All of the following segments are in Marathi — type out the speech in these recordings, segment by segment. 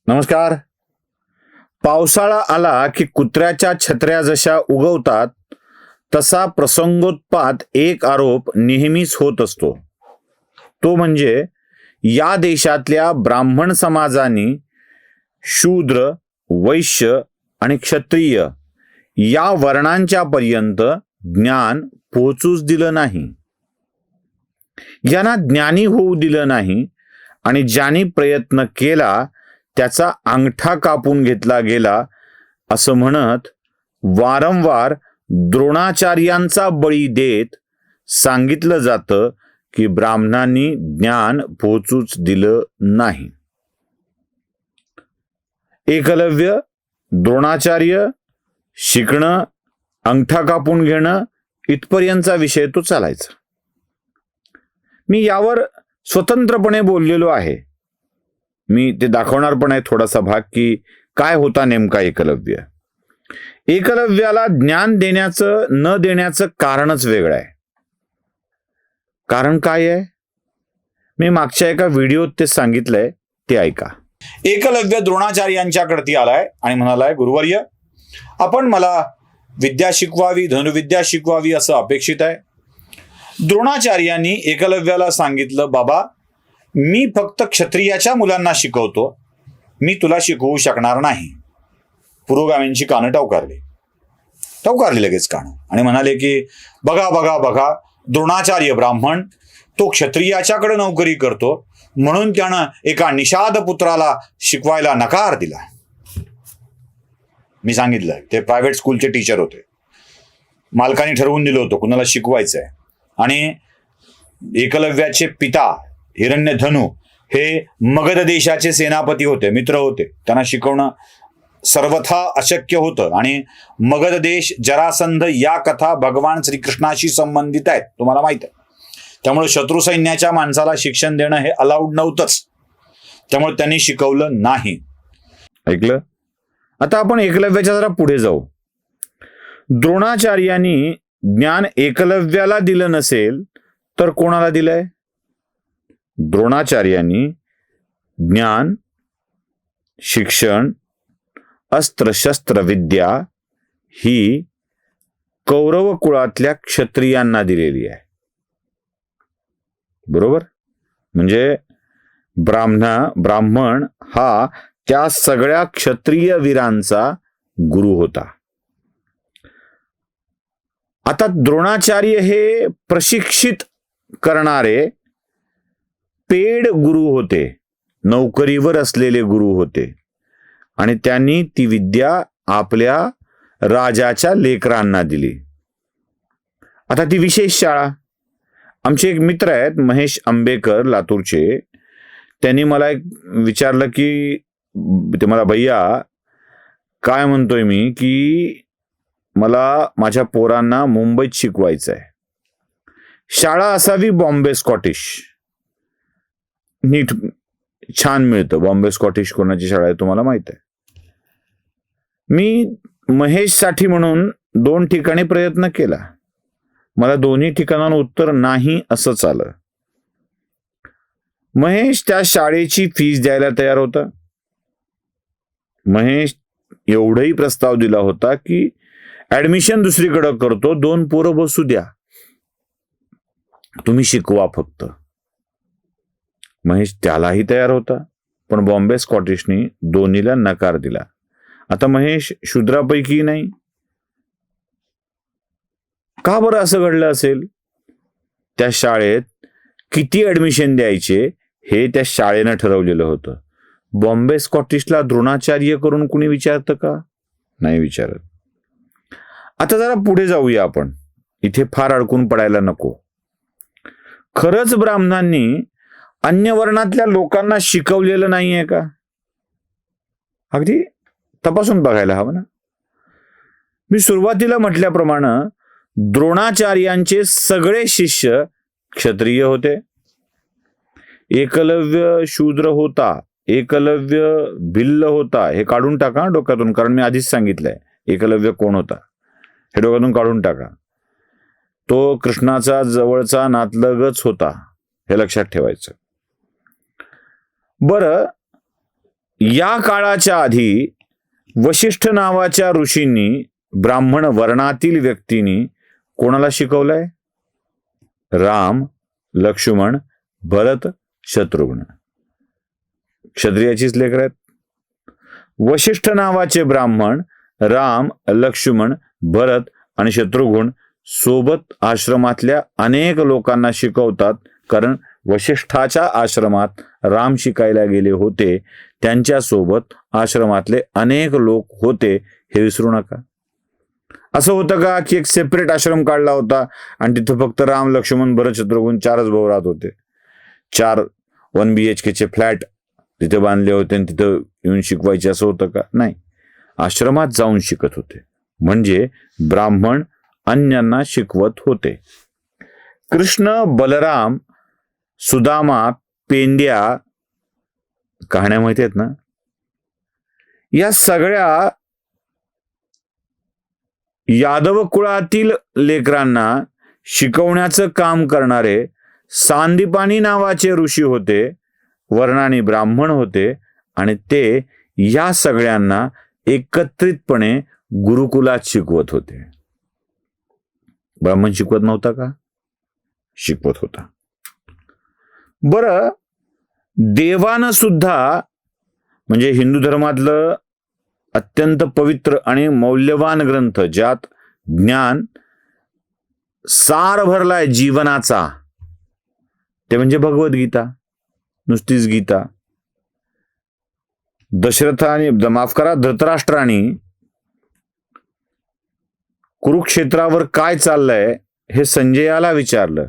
नमस्कार. पावसाळा आला की कुत्र्याच्या छत्र्या जशा उगवतात तसा प्रसंगोत्पात एक आरोप नेहमीच होत असतो. तो म्हणजे या देशातल्या ब्राह्मण समाजाने शूद्र, वैश्य आणि क्षत्रिय या वर्णांच्या पर्यंत ज्ञान पोहोचूच दिलं नाही. ज्यांना ज्ञानी होऊ दिलं नाही आणि ज्यांनी प्रयत्न केला त्याचा अंगठा कापून घेतला गेला असं म्हणत वारंवार द्रोणाचार्यांचा बळी देत सांगितलं जातं की ब्राह्मणांनी ज्ञान पोहोचूच दिलं नाही. एकलव्य, द्रोणाचार्य, शिकणं, अंगठा कापून घेणं इथपर्यंतचा विषय तो चालायचा. मी यावर स्वतंत्रपणे बोललेलो आहे. मी ते दाखवणार पण आहे थोडासा भाग की काय होता नेमका एकलव्य. एकलव्याला ज्ञान देण्याचं न देण्याचं कारणच वेगळं आहे. कारण काय आहे मी मागच्या एका व्हिडिओत ते सांगितलंय, ते ऐका. एकलव्य द्रोणाचार्यांच्याकडे आलाय आणि म्हणालाय, गुरुवर्य, आपण मला विद्या शिकवावी, धनुविद्या शिकवावी असं अपेक्षित आहे. द्रोणाचार्यांनी एकलव्याला सांगितलं, बाबा मी फक्त क्षत्रियाच्या मुलांना शिकवतो, मी तुला शिकवू शकणार नाही. पुरोगामींची कानं टवकारली लगेच कानं आणि म्हणाले की बघा बघा बघा, द्रोणाचार्य ब्राह्मण, तो क्षत्रियाच्याकडे नोकरी करतो म्हणून त्यानं एका निषाद पुत्राला शिकवायला नकार दिला. मी सांगितलं ते प्रायव्हेट स्कूलचे टीचर होते. मालकाने ठरवून दिलं होतं कुणाला शिकवायचंय आणि एकलव्याचे पिता हिरण्यधनु हे मगध देशाचे सेनापती होते, मित्र होते. त्यांना शिकवणं सर्वथा अशक्य होतं आणि मगध देश, जरासंध या कथा भगवान श्रीकृष्णाशी संबंधित आहेत, तुम्हाला माहित आहे. त्यामुळे शत्रू सैन्याच्या माणसाला शिक्षण देणं हे अलाउड नव्हतंच. त्यामुळे त्यांनी शिकवलं नाही. ऐकलं? आता आपण एकलव्याच्या जरा पुढे जाऊ. द्रोणाचार्यांनी ज्ञान एकलव्याला दिलं नसेल तर कोणाला दिलंय? द्रोणाचार्यांनी ज्ञान, शिक्षण, अस्त्र-शस्त्र विद्या ही कौरव कुळातल्या क्षत्रियांना दिलेली आहे. बरोबर? म्हणजे ब्राह्मण हा त्या सगळ्या क्षत्रिय वीरांचा गुरु होता. आता द्रोणाचार्य हे प्रशिक्षित करणारे पेड गुरु होते, नोकरीवर असलेले गुरु होते आणि त्यांनी ती विद्या आपल्या राजाच्या लेकरांना दिली. आता ती विशेष शाळा. आमचे एक मित्र आहेत महेश आंबेकर लातूरचे, त्यांनी मला एक विचारलं की ते मला, भैया काय म्हणतोय मी की मला माझ्या पोरांना मुंबईत शिकवायचं आहे, शाळा असावी बॉम्बे स्कॉटिश, नीट छान मिळतं. बॉम्बे स्कॉटिश कोणाची शाळा आहे तुम्हाला माहित आहे. मी महेश साठी म्हणून 2 ठिकाणी प्रयत्न केला, मला दोन्ही ठिकाणांना उत्तर नाही असंच आलं. महेश त्या शाळेची फीस द्यायला तयार होता. महेश एवढाही प्रस्ताव दिला होता की ऍडमिशन दुसरीकडे करतो, 2 पोरं बसू द्या, तुम्ही शिकवा फक्त. महेश त्यालाही तयार होता, पण बॉम्बे स्कॉटिशनी दोन्हीला नकार दिला. आता महेश शूद्रापैकी नाही. का बरं असं घडलं असेल? त्या शाळेत किती ऍडमिशन द्यायचे हे त्या शाळेनं ठरवलेलं होतं. बॉम्बे स्कॉटिशला द्रोणाचार्य करून कुणी विचारतं का? नाही विचारत. आता जरा पुढे जाऊया आपण, इथे फार अडकून पडायला नको. खरंच ब्राह्मणांनी अन्य वर्णातल्या लोकांना शिकवलेलं नाहीये का? अगदी तपासून बघायला हवं ना. मी सुरुवातीला म्हटल्याप्रमाणे द्रोणाचार्यांचे सगळे शिष्य क्षत्रिय होते. एकलव्य शूद्र होता, एकलव्य भिल्ल होता. हे काढून टाका डोक्यातून, कारण मी आधीच सांगितलंय एकलव्य कोण होता, हे डोक्यातून काढून टाका. तो कृष्णाचा जवळचा नातलगच होता, हे लक्षात ठेवायचं. बरं, या काळाच्या आधी वशिष्ठ नावाच्या ऋषींनी ब्राह्मण वर्णातील व्यक्तींनी कोणाला शिकवलंय? राम, लक्ष्मण, भरत, शत्रुघ्न. क्षत्रियाचीच लेकरं आहेत. वशिष्ठ नावाचे ब्राह्मण राम, लक्ष्मण, भरत आणि शत्रुघ्न सोबत आश्रमातल्या अनेक लोकांना शिकवतात. कारण वशिष्ठाच्या आश्रमात राम शिकायला गेले होते, त्यांच्यासोबत आश्रमातले अनेक लोक होते, हे विसरू नका. असं होतं का की एक सेपरेट आश्रम काढला होता आणि तिथं फक्त राम, लक्ष्मण, भरत, शत्रुघ्न 4च भाऊ राहत होते? 4 1 BHK चे फ्लॅट तिथे बांधले होते आणि तिथं येऊन शिकवायचे असं होतं का? नाही, आश्रमात जाऊन शिकत होते. म्हणजे ब्राह्मण अन्यांना शिकवत होते. कृष्ण, बलराम, सुदामा, पेंड्या कहाण्या माहिती आहेत ना? या सगळ्या यादव कुळातील लेकरांना शिकवण्याचं काम करणारे सांदीपानी नावाचे ऋषी होते, वर्णानी ब्राह्मण होते आणि ते या सगळ्यांना एकत्रितपणे गुरुकुलात शिकवत होते. ब्राह्मण शिकवत नव्हता का? शिकवत होता. बरं, देवानं सुद्धा, म्हणजे हिंदू धर्मातलं अत्यंत पवित्र आणि मौल्यवान ग्रंथ ज्यात ज्ञान सार भरलाय जीवनाचा, ते म्हणजे भगवद्गीता. नुसतीच गीता. धृतराष्ट्राने कुरुक्षेत्रावर काय चाललंय हे संजयाला विचारलं.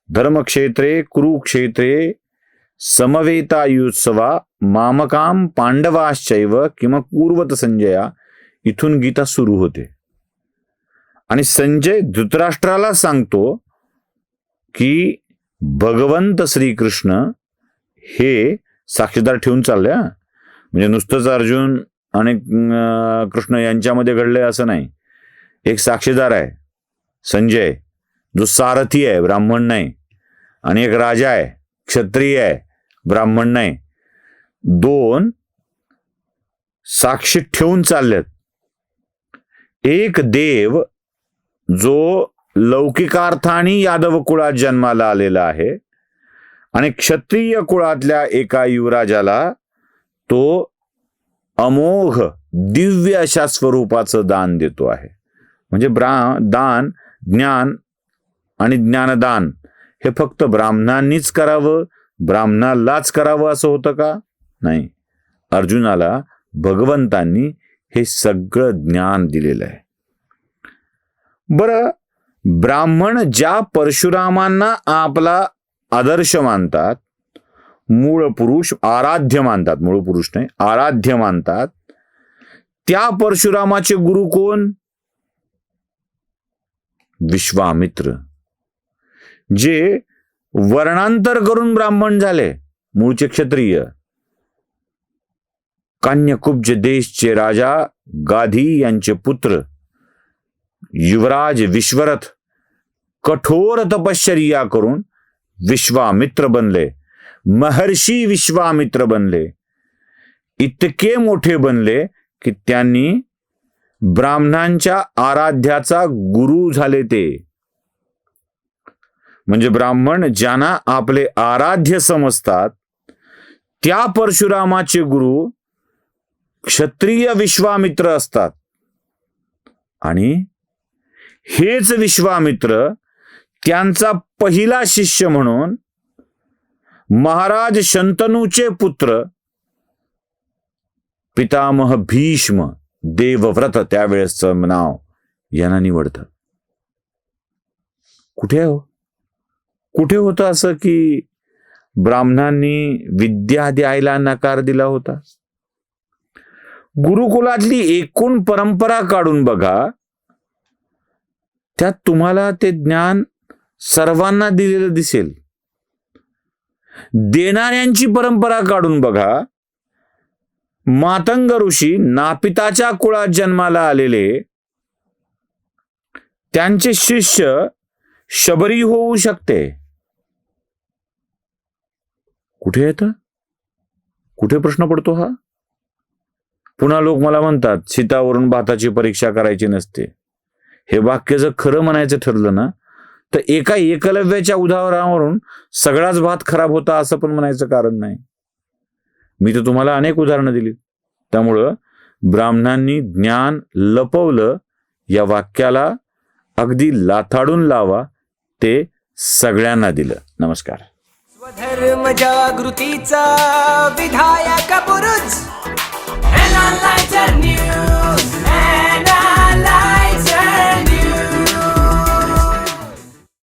धर्मक्षेत्रे कुरुक्षेत्रे समवेतायुत्सवा मामकाम पांडवाश्चैव किमकुर्वत संजया. इथून गीता सुरू होते आणि संजय धृतराष्ट्राला सांगतो की भगवंत श्रीकृष्ण हे साक्षीदार ठेवून चालले. म्हणजे नुसतंच अर्जुन आणि कृष्ण यांच्यामध्ये घडलंय असं नाही. एक साक्षीदार आहे संजय, जो सारथी आहे, ब्राह्मण नाही. आणि एक राजा आहे, क्षत्रिय आहे, ब्राह्मण नाही. 2 साक्षी ठेवून चाललेत. एक देव जो लौकिकार्थाने यादव कुळात जन्माला आलेला आहे आणि क्षत्रिय कुळातल्या एका युवराजाला तो अमोघ दिव्य अशा स्वरूपाचं दान देतो आहे. म्हणजे दान, ज्ञान आणि ज्ञानदान हे फक्त ब्राह्मणांनीच करावं, ब्राह्मणालाच करावं असं होतं का? नाही. अर्जुनाला भगवंतांनी हे सगळं ज्ञान दिलेलं आहे. बरं, ब्राह्मण ज्या परशुरामांना आपला आदर्श मानतात, मूळ पुरुष आराध्य मानतात, मूळ पुरुष नाही आराध्य मानतात, त्या परशुरामाचे गुरु कोण? विश्वामित्र, जे वर्णांतर करून ब्राह्मण झाले, मूळचे क्षत्रिय. कान्यकुब्ज देशचे राजा गाधी यांचे पुत्र युवराज विश्वरथ कठोर तपश्चर्या करून विश्वामित्र बनले, महर्षी विश्वामित्र बनले. इतके मोठे बनले की त्यांनी ब्राह्मणांच्या आराध्याचा गुरु झाले ते. म्हणजे ब्राह्मण ज्यांना आपले आराध्य समजतात त्या परशुरामाचे गुरु क्षत्रिय विश्वामित्र असतात. आणि हेच विश्वामित्र त्यांचा पहिला शिष्य म्हणून महाराज शंतनूचे पुत्र पितामह भीष्म देवव्रत, त्यावेळेसचं नाव, यांना निवडतात. कुठे होतं असं की ब्राह्मणांनी विद्या द्यायला नकार दिला होता? गुरुकुलातली एकूण परंपरा काढून बघा, त्यात तुम्हाला ते ज्ञान सर्वांना दिलेलं दिसेल. देणाऱ्यांची परंपरा काढून बघा, मातंग ऋषी नापिताच्या कुळात जन्माला आलेले, त्यांचे शिष्य शबरी होऊ शकते. कुठे येतं? कुठे प्रश्न पडतो हा? पुन्हा लोक मला म्हणतात शीतावरून भाताची परीक्षा करायची नसते. हे वाक्य जर खरं म्हणायचं ठरलं ना तर एका एकलव्याच्या उदाहरणावरून सगळाच भात खराब होता असं पण म्हणायचं कारण नाही. मी तर तुम्हाला अनेक उदाहरणं दिली. त्यामुळं ब्राह्मणांनी ज्ञान लपवलं या वाक्याला अगदी लाथाडून लावा, ते सगळ्यांना दिलं. नमस्कार. स्वधर्म जागृतीचा विधायक बुरुज न्यूज.